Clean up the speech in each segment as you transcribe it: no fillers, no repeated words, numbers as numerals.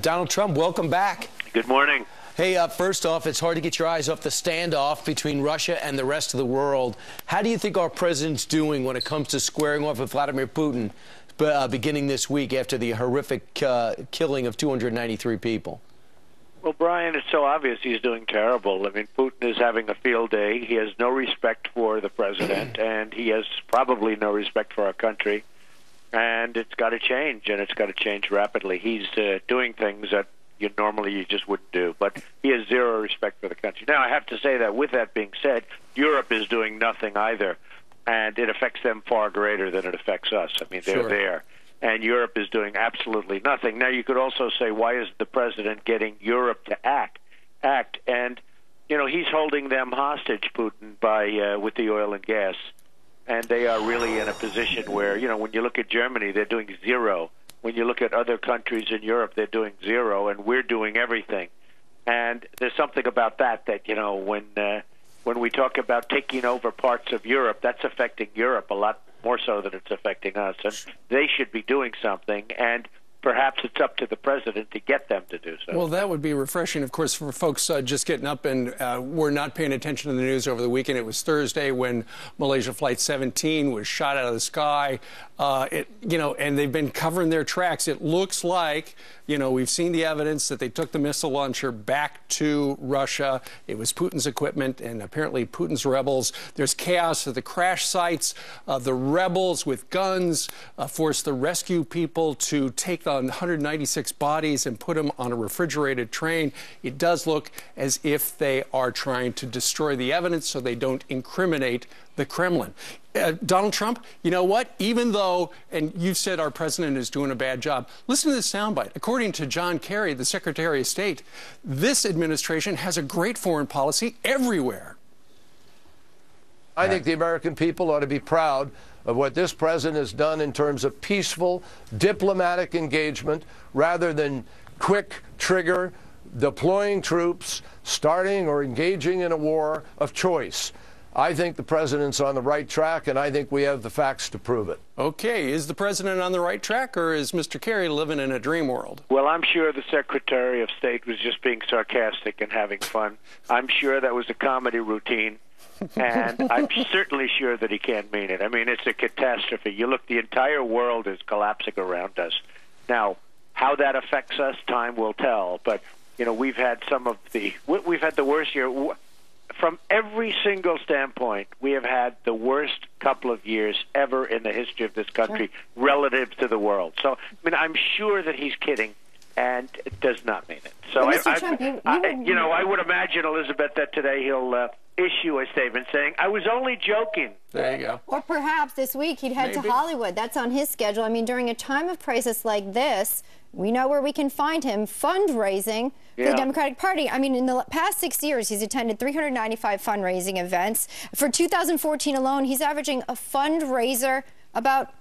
Donald Trump, welcome back. Good morning. Hey, first off, it's hard to get your eyes off the standoff between Russia and the rest of the world. How do you think our president's doing when it comes to squaring off with Vladimir Putin beginning this week after the horrific killing of 293 people? Well, Brian, it's so obvious he's doing terrible. I mean, Putin is having a field day. He has no respect for the president, and he has probably no respect for our country. And it's got to change, and it's got to change rapidly. He's doing things that you just wouldn't do, but he has zero respect for the country. Now, I have to say that with that being said, Europe is doing nothing either, and it affects them far greater than it affects us. I mean, they're there, and Europe is doing absolutely nothing. Now, you could also say, why is the president getting Europe to act? And, you know, he's holding them hostage, Putin, by with the oil and gas. And they are really in a position where, you know, when you look at Germany, they're doing zero. When you look at other countries in Europe, they're doing zero, and we're doing everything. And there's something about that, you know, when we talk about taking over parts of Europe, that's affecting Europe a lot more so than it's affecting us. And they should be doing something, and perhaps it's up to the president to get them to do so. Well, that would be refreshing, of course, for folks just getting up and were not paying attention to the news over the weekend. It was Thursday when Malaysia Flight 17 was shot out of the sky. And they've been covering their tracks. It looks like, you know, we've seen the evidence that they took the missile launcher back to Russia. It was Putin's equipment and apparently Putin's rebels. There's chaos at the crash sites. The rebels with guns forced the rescue people to take on 196 bodies and put them on a refrigerated train. It does look as if they are trying to destroy the evidence so they don't incriminate the Kremlin. Donald Trump, you know what? Even though, and you've said our president is doing a bad job, listen to this soundbite. According to John Kerry, the Secretary of State, this administration has a great foreign policy everywhere. I think the American people ought to be proud of what this president has done in terms of peaceful, diplomatic engagement rather than quick trigger, deploying troops, starting or engaging in a war of choice. I think the president's on the right track, and I think we have the facts to prove it. Okay. Is the president on the right track, or is Mr. Kerry living in a dream world? Well, I'm sure the Secretary of State was just being sarcastic and having fun. I'm sure that was a comedy routine, and I'm certainly sure that he can't mean it. I mean, it's a catastrophe. You look, the entire world is collapsing around us. Now, how that affects us, time will tell. But, you know, we've had the worst year. From every single standpoint, we have had the worst couple of years ever in the history of this country relative to the world. So, I mean, I'm sure that he's kidding and does not mean it. So, I would imagine, Elizabeth, that today he'll issue a statement saying, I was only joking. There you go. Or perhaps this week he'd head to Hollywood. That's on his schedule. I mean, during a time of crisis like this, we know where we can find him fundraising for the Democratic Party. I mean, in the past 6 years, he's attended 395 fundraising events. For 2014 alone, he's averaging a fundraiser about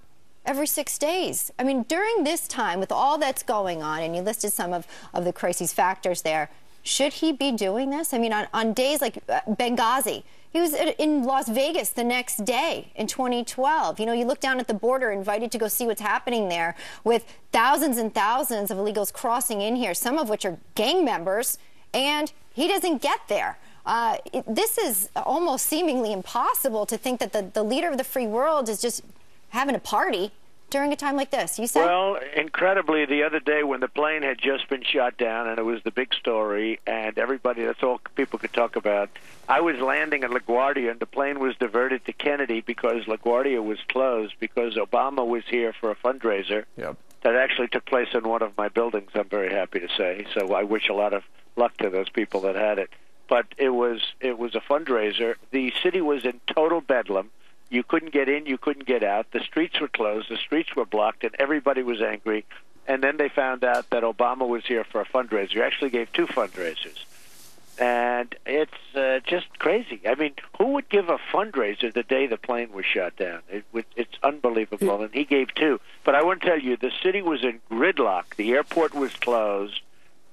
every 6 days. I mean, during this time, with all that's going on, and you listed some of the crisis factors there, should he be doing this? I mean, on days like Benghazi, he was in Las Vegas the next day in 2012. You know, you look down at the border, invited to go see what's happening there with thousands and thousands of illegals crossing in here, some of which are gang members, and he doesn't get there. This is almost seemingly impossible to think that the leader of the free world is just having a party during a time like this. You said? Well, incredibly, the other day when the plane had just been shot down and it was the big story and everybody, that's all people could talk about, I was landing at LaGuardia and the plane was diverted to Kennedy because LaGuardia was closed because Obama was here for a fundraiser that actually took place in one of my buildings, I'm very happy to say. So I wish a lot of luck to those people that had it. But it was a fundraiser. The city was in total bedlam. You couldn't get in, you couldn't get out. The streets were closed, the streets were blocked, and everybody was angry. And then they found out that Obama was here for a fundraiser. He actually gave 2 fundraisers. And it's just crazy. I mean, who would give a fundraiser the day the plane was shot down? It's unbelievable, and he gave 2. But I want to tell you, the city was in gridlock. The airport was closed,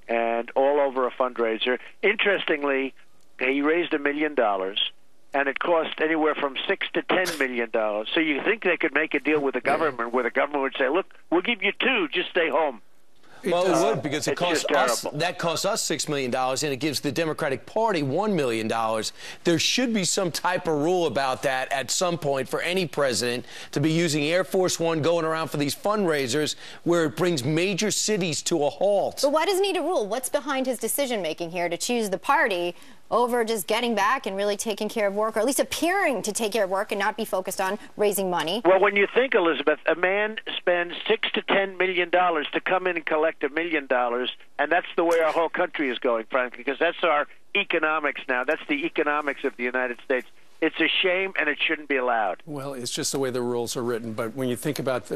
and all over a fundraiser. Interestingly, he raised $1 million. And it cost anywhere from $6 to $10 million. So you think they could make a deal with the government where the government would say, look, we'll give you 2, just stay home. Well, it would, because it's just terrible. that costs us $6 million, and it gives the Democratic Party $1 million. There should be some type of rule about that at some point for any president to be using Air Force One going around for these fundraisers where it brings major cities to a halt. But why does he need a rule? What's behind his decision-making here to choose the party over just getting back and really taking care of work, or at least appearing to take care of work and not be focused on raising money? Well, when you think, Elizabeth, a man spends $6 to $10 million to come in and collect $1 million, and that's the way our whole country is going, frankly, because that's our economics now. That's the economics of the United States. It's a shame, and it shouldn't be allowed. Well, it's just the way the rules are written. But when you think about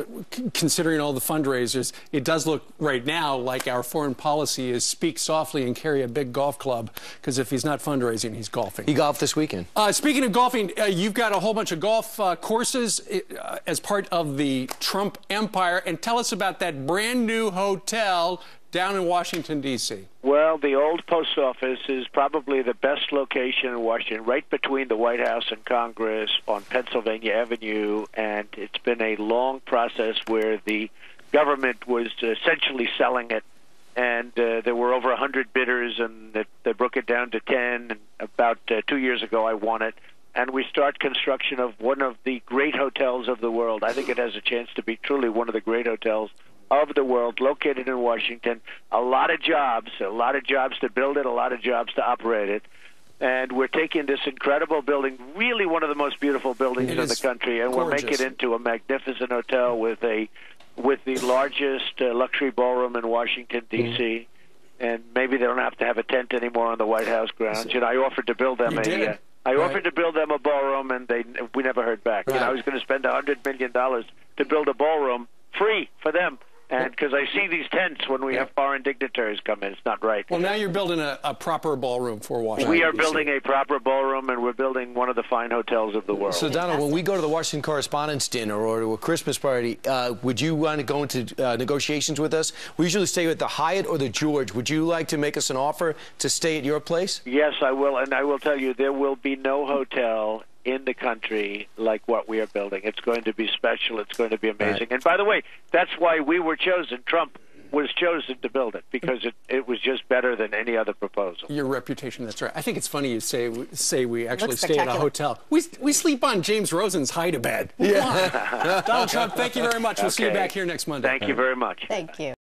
considering all the fundraisers, it does look right now like our foreign policy is speak softly and carry a big golf club, because if he's not fundraising, he's golfing. He golfed this weekend. Speaking of golfing, you've got a whole bunch of golf courses as part of the Trump empire. And tell us about that brand new hotel down in Washington, D.C. Well, the old post office is probably the best location in Washington, right between the White House and Congress on Pennsylvania Avenue, and it's been a long process where the government was essentially selling it, and there were over 100 bidders, and they broke it down to 10, and about 2 years ago I won it, and we start construction of one of the great hotels of the world. I think it has a chance to be truly one of the great hotels of the world, located in Washington. A lot of jobs to build it, a lot of jobs to operate it. And we're taking this incredible building, really one of the most beautiful buildings in the country, and we'll make it into a magnificent hotel with the largest luxury ballroom in Washington, D.C. And maybe they don't have to have a tent anymore on the White House grounds. You know, I offered to build them offered to build them a ballroom, and we never heard back. Right. You know, I was going to spend $100 million to build a ballroom free for them. And because I see these tents when we have foreign dignitaries come in, it's not right. Well, now you're building a proper ballroom for Washington. We are building a proper ballroom, and we're building one of the fine hotels of the world. So, Donald, when we go to the Washington Correspondents' Dinner or to a Christmas party, would you want to go into negotiations with us? We usually stay at the Hyatt or the George. Would you like to make us an offer to stay at your place? Yes, I will, and I will tell you, there will be no hotel in the country like what we are building. It's going to be special. It's going to be amazing. Right. And by the way, that's why we were chosen. Trump was chosen to build it, because it was just better than any other proposal. Your reputation, that's right. I think it's funny you say we actually stay at a hotel. We sleep on James Rosen's hide-a-bed. Yeah. Donald Trump, thank you very much. We'll see you back here next Monday. Thank you very much. Thank you.